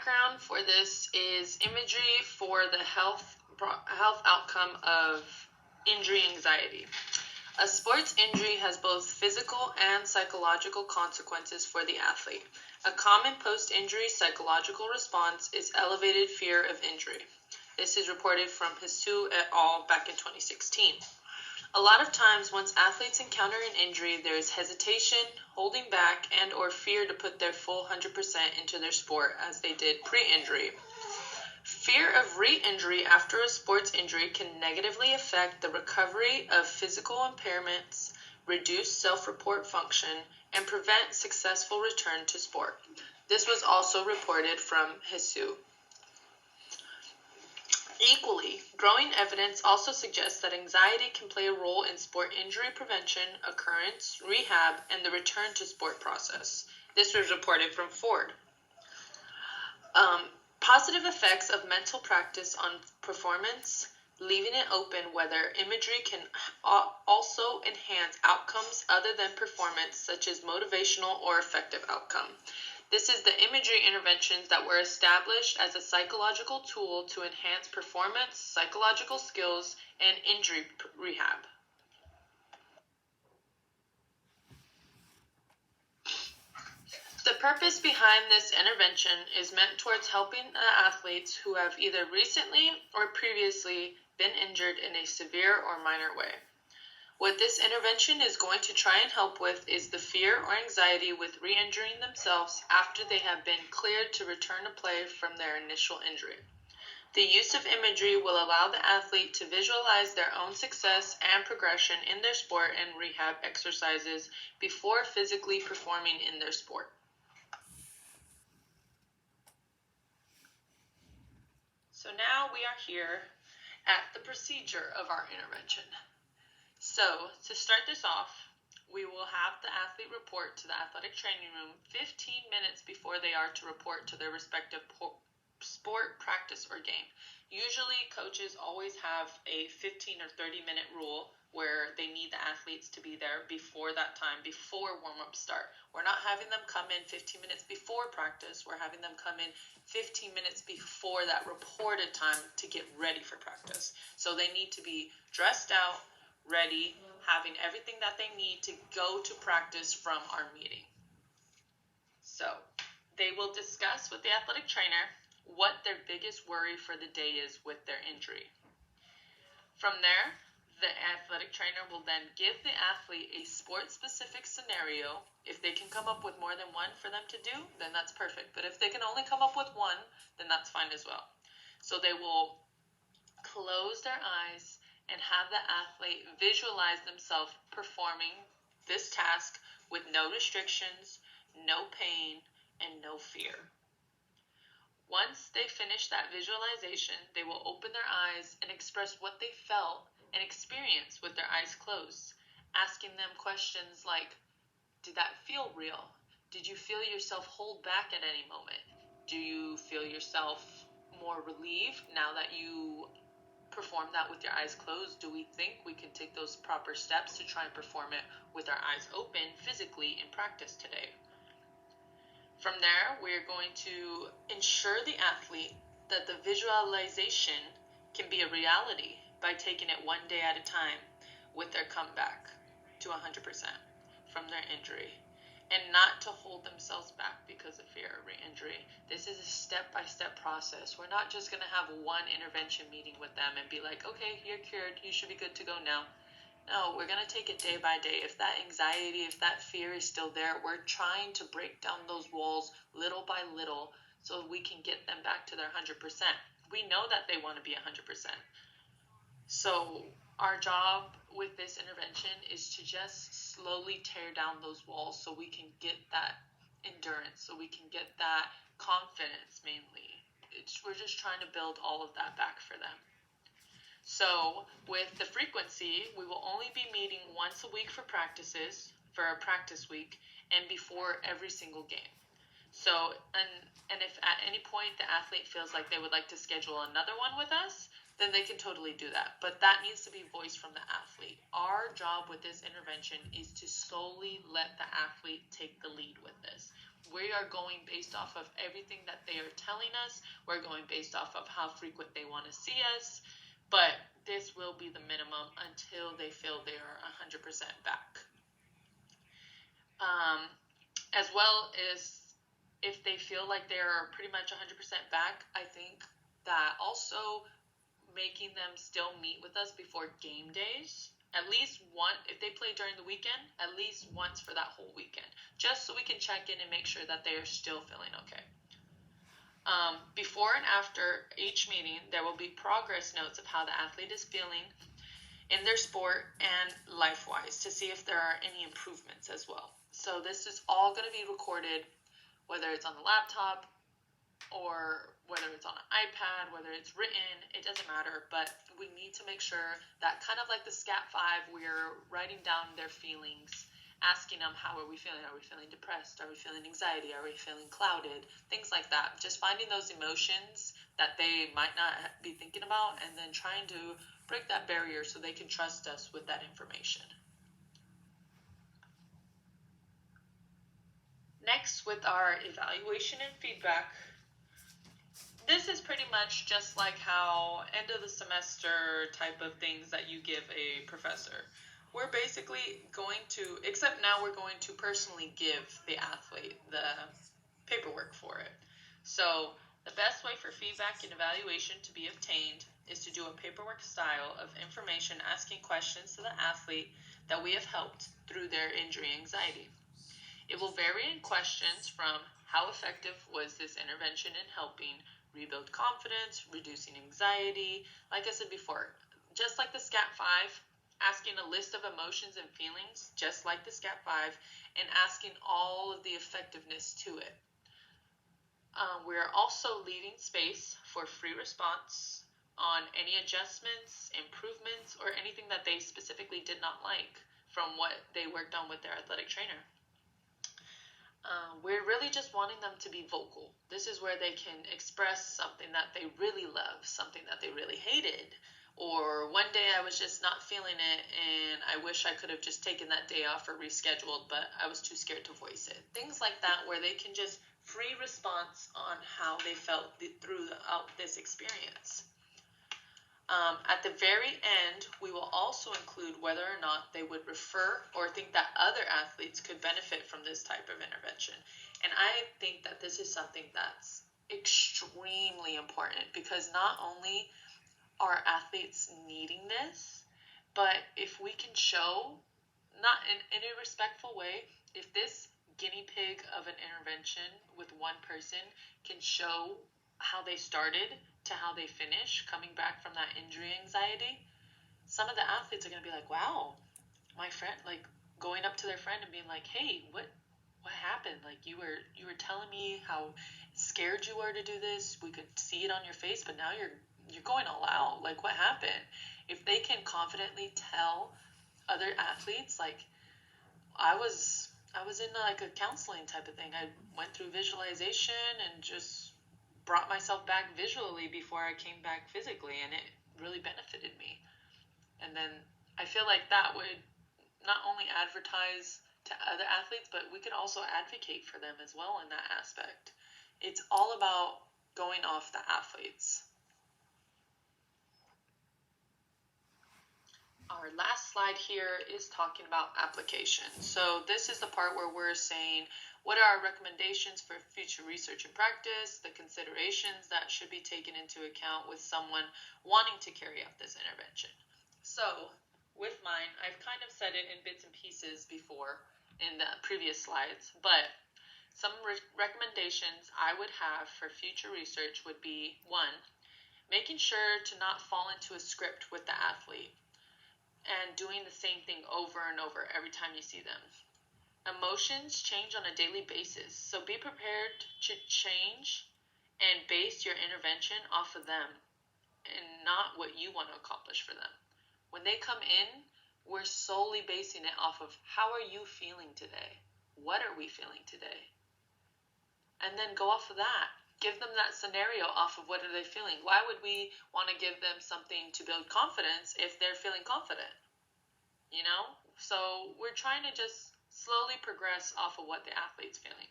background for this is imagery for the health outcome of injury anxiety. A sports injury has both physical and psychological consequences for the athlete. A common post-injury psychological response is elevated fear of injury. This is reported from Hsu et al. Back in 2016. A lot of times, once athletes encounter an injury, there is hesitation, holding back, and or fear to put their full 100% into their sport as they did pre-injury. Fear of re-injury after a sports injury can negatively affect the recovery of physical impairments, reduce self-report function, and prevent successful return to sport. This was also reported from Hsu. Equally, growing evidence also suggests that anxiety can play a role in sport injury prevention, occurrence, rehab, and the return to sport process. This was reported from Ford. Positive effects of mental practice on performance, leaving it open whether imagery can also enhance outcomes other than performance, such as motivational or affective outcome. This is the imagery interventions that were established as a psychological tool to enhance performance, psychological skills, and injury rehab. The purpose behind this intervention is meant towards helping athletes who have either recently or previously been injured in a severe or minor way. What this intervention is going to try and help with is the fear or anxiety with re-injuring themselves after they have been cleared to return to play from their initial injury. The use of imagery will allow the athlete to visualize their own success and progression in their sport and rehab exercises before physically performing in their sport. So now we are here at the procedure of our intervention. So to start this off, we will have the athlete report to the athletic training room 15 minutes before they are to report to their respective sport, practice, or game. Usually, coaches always have a 15 or 30-minute rule where they need the athletes to be there before that time, before warm-ups start. We're not having them come in 15 minutes before practice. We're having them come in 15 minutes before that reported time to get ready for practice. So they need to be dressed out, ready, having everything that they need to go to practice from our meeting. So they will discuss with the athletic trainer what their biggest worry for the day is with their injury. From there, the athletic trainer will then give the athlete a sport-specific scenario. If they can come up with more than one for them to do, then that's perfect. But if they can only come up with one, then that's fine as well. So they will close their eyes and have the athlete visualize themselves performing this task with no restrictions, no pain, and no fear. Once they finish that visualization, they will open their eyes and express what they felt and experienced with their eyes closed, asking them questions like, did that feel real? Did you feel yourself hold back at any moment? Do you feel yourself more relieved now that you perform that with your eyes closed? Do we think we can take those proper steps to try and perform it with our eyes open physically in practice today? From there, we're going to ensure the athlete that the visualization can be a reality by taking it one day at a time with their comeback to 100% from their injury, and not to hold themselves back because of fear of re-injury. This is a step-by-step process. We're not just going to have one intervention meeting with them and be like, okay, you're cured, you should be good to go now. No, we're going to take it day by day. If that anxiety, if that fear is still there, we're trying to break down those walls little by little so we can get them back to their 100%. We know that they want to be 100%. So our job with this intervention is to just slowly tear down those walls so we can get that endurance, so we can get that confidence mainly. We're just trying to build all of that back for them. So with the frequency, we will only be meeting once a week for practices, for a practice week, and before every single game. So, and if at any point the athlete feels like they would like to schedule another one with us, then they can totally do that. But that needs to be voiced from the athlete. Our job with this intervention is to solely let the athlete take the lead with this. We are going based off of everything that they are telling us. We're going based off of how frequent they want to see us. But this will be the minimum until they feel they are 100% back. As well as if they feel like they're pretty much 100% back, I think that also making them still meet with us before game days, at least one, if they play during the weekend, at least once for that whole weekend, just so we can check in and make sure that they are still feeling okay. Before and after each meeting, there will be progress notes of how the athlete is feeling in their sport and life-wise to see if there are any improvements as well. So this is all going to be recorded, whether it's on the laptop or whether it's on an iPad, whether it's written, it doesn't matter, but we need to make sure that kind of like the SCAT-5, we're writing down their feelings, asking them, how are we feeling? Are we feeling depressed? Are we feeling anxiety? Are we feeling clouded? Things like that. Just finding those emotions that they might not be thinking about and then trying to break that barrier so they can trust us with that information. Next, with our evaluation and feedback, this is pretty much just like how end of the semester type of things that you give a professor. We're basically going to, except now we're going to personally give the athlete the paperwork for it. So the best way for feedback and evaluation to be obtained is to do a paperwork style of information asking questions to the athlete that we have helped through their injury anxiety. It will vary in questions from how effective was this intervention in helping rebuild confidence, reducing anxiety, like I said before, just like the SCAT-5, asking a list of emotions and feelings, just like the SCAT-5, and asking all of the effectiveness to it. We're also leaving space for free response on any adjustments, improvements, or anything that they specifically did not like from what they worked on with their athletic trainer. We're really just wanting them to be vocal. This is where they can express something that they really love, something that they really hated, or one day I was just not feeling it and I wish I could have just taken that day off or rescheduled, but I was too scared to voice it. Things like that where they can just free response on how they felt throughout this experience. At the very end, we will also include whether or not they would refer or think that other athletes could benefit from this type of intervention. And I think that this is something that's extremely important because not only are athletes needing this, but if we can show, not in a respectful way, if this guinea pig of an intervention with one person can show how they started to how they finish coming back from that injury anxiety, some of the athletes are going to be like, wow, my friend, like going up to their friend and being like, hey, what happened? Like you were telling me how scared you were to do this. We could see it on your face, but now you're going all out. Like what happened? If they can confidently tell other athletes, like I was in like a counseling type of thing. I went through visualization and just brought myself back visually before I came back physically, and it really benefited me. And then I feel like that would not only advertise to other athletes, but we could also advocate for them as well in that aspect. It's all about going off the athletes. Our last slide here is talking about application. So this is the part where we're saying what are our recommendations for future research and practice, the considerations that should be taken into account with someone wanting to carry out this intervention. So with mine, I've kind of said it in bits and pieces before in the previous slides, but some recommendations I would have for future research would be, 1, making sure to not fall into a script with the athlete and doing the same thing over and over every time you see them. Emotions change on a daily basis, so be prepared to change and base your intervention off of them and not what you want to accomplish for them. When they come in, we're solely basing it off of how are you feeling today? What are we feeling today? And then go off of that. Give them that scenario off of what are they feeling. Why would we want to give them something to build confidence if they're feeling confident? You know? So we're trying to just slowly progress off of what the athlete's feeling.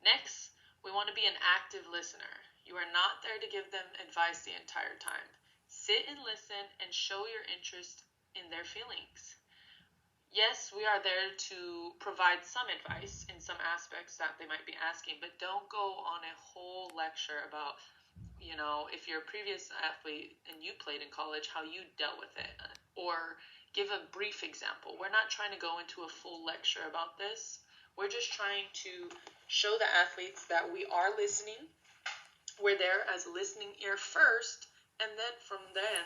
Next, we want to be an active listener. You are not there to give them advice the entire time. Sit and listen and show your interest in their feelings. Yes, we are there to provide some advice in some aspects that they might be asking, but don't go on a whole lecture about, if you're a previous athlete and you played in college, how you dealt with it. Or give a brief example. We're not trying to go into a full lecture about this. We're just trying to show the athletes that we are listening. We're there as a listening ear first, and then from then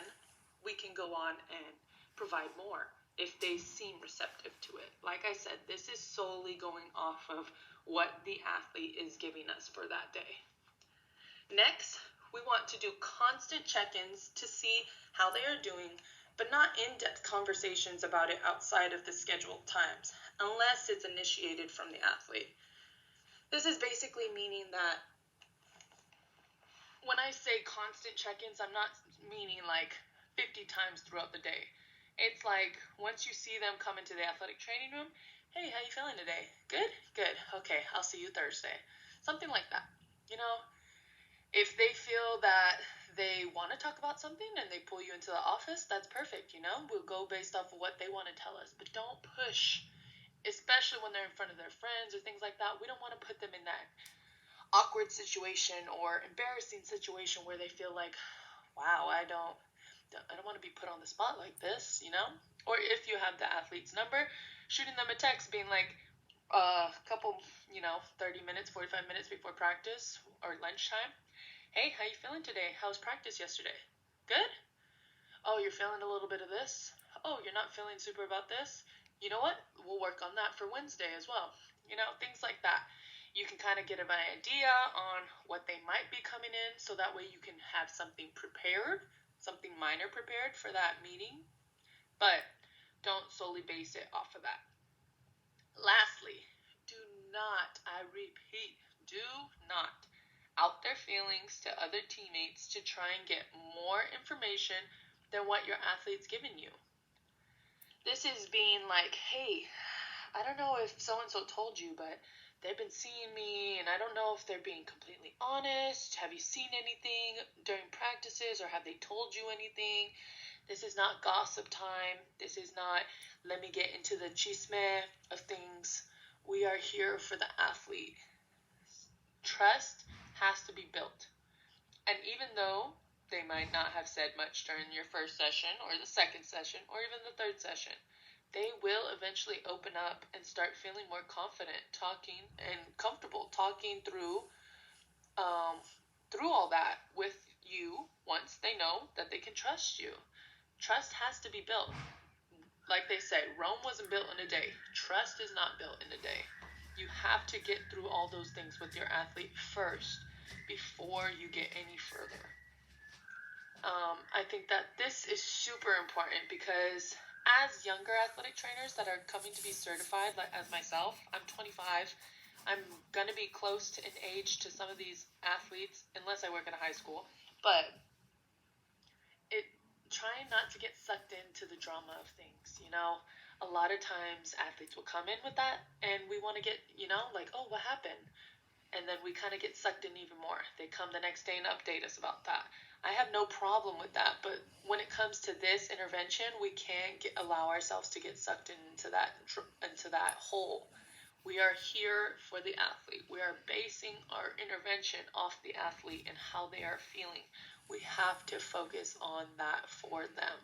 we can go on and provide more if they seem receptive to it. Like I said, this is solely going off of what the athlete is giving us for that day. Next, we want to do constant check-ins to see how they are doing, but not in-depth conversations about it outside of the scheduled times, unless it's initiated from the athlete. This is basically meaning that when I say constant check-ins, I'm not meaning like 50 times throughout the day. It's like once you see them come into the athletic training room, hey, how you feeling today? Good? Good. Okay, I'll see you Thursday. Something like that. If they feel that they want to talk about something and they pull you into the office, that's perfect. We'll go based off of what they want to tell us. But don't push, especially when they're in front of their friends or things like that. We don't want to put them in that awkward situation or embarrassing situation where they feel like, wow, I don't want to be put on the spot like this, Or if you have the athlete's number, shooting them a text being like a couple, 30 minutes, 45 minutes before practice or lunchtime. Hey, how you feeling today? How was practice yesterday? Good? Oh, you're feeling a little bit of this? Oh, you're not feeling super about this? You know what? We'll work on that for Wednesday as well. Things like that. You can kind of get an idea on what they might be coming in, so that way you can have something prepared, something minor prepared for that meeting, but don't solely base it off of that. Lastly, do not, I repeat, do not out their feelings to other teammates to try and get more information than what your athlete's given you. This is being like, hey, I don't know if so-and-so told you, but they've been seeing me, and I don't know if they're being completely honest. Have you seen anything during practices, or have they told you anything? This is not gossip time. This is not, let me get into the chisme of things. We are here for the athlete. Trust has to be built. And even though they might not have said much during your first session or the second session or even the third session, they will eventually open up and start feeling more confident talking and comfortable talking through all that with you once they know that they can trust you. Trust has to be built. Like they say, Rome wasn't built in a day. Trust is not built in a day. You have to get through all those things with your athlete first before you get any further. I think that this is super important because as younger athletic trainers that are coming to be certified, like as myself, I'm 25. I'm going to be close in age to some of these athletes, unless I work in a high school. But trying not to get sucked into the drama of things, A lot of times athletes will come in with that, and we want to get, like, oh, what happened? And then we kind of get sucked in even more. They come the next day and update us about that. I have no problem with that, but when it comes to this intervention, we can't allow ourselves to get sucked into that hole. We are here for the athlete. We are basing our intervention off the athlete and how they are feeling. We have to focus on that for them.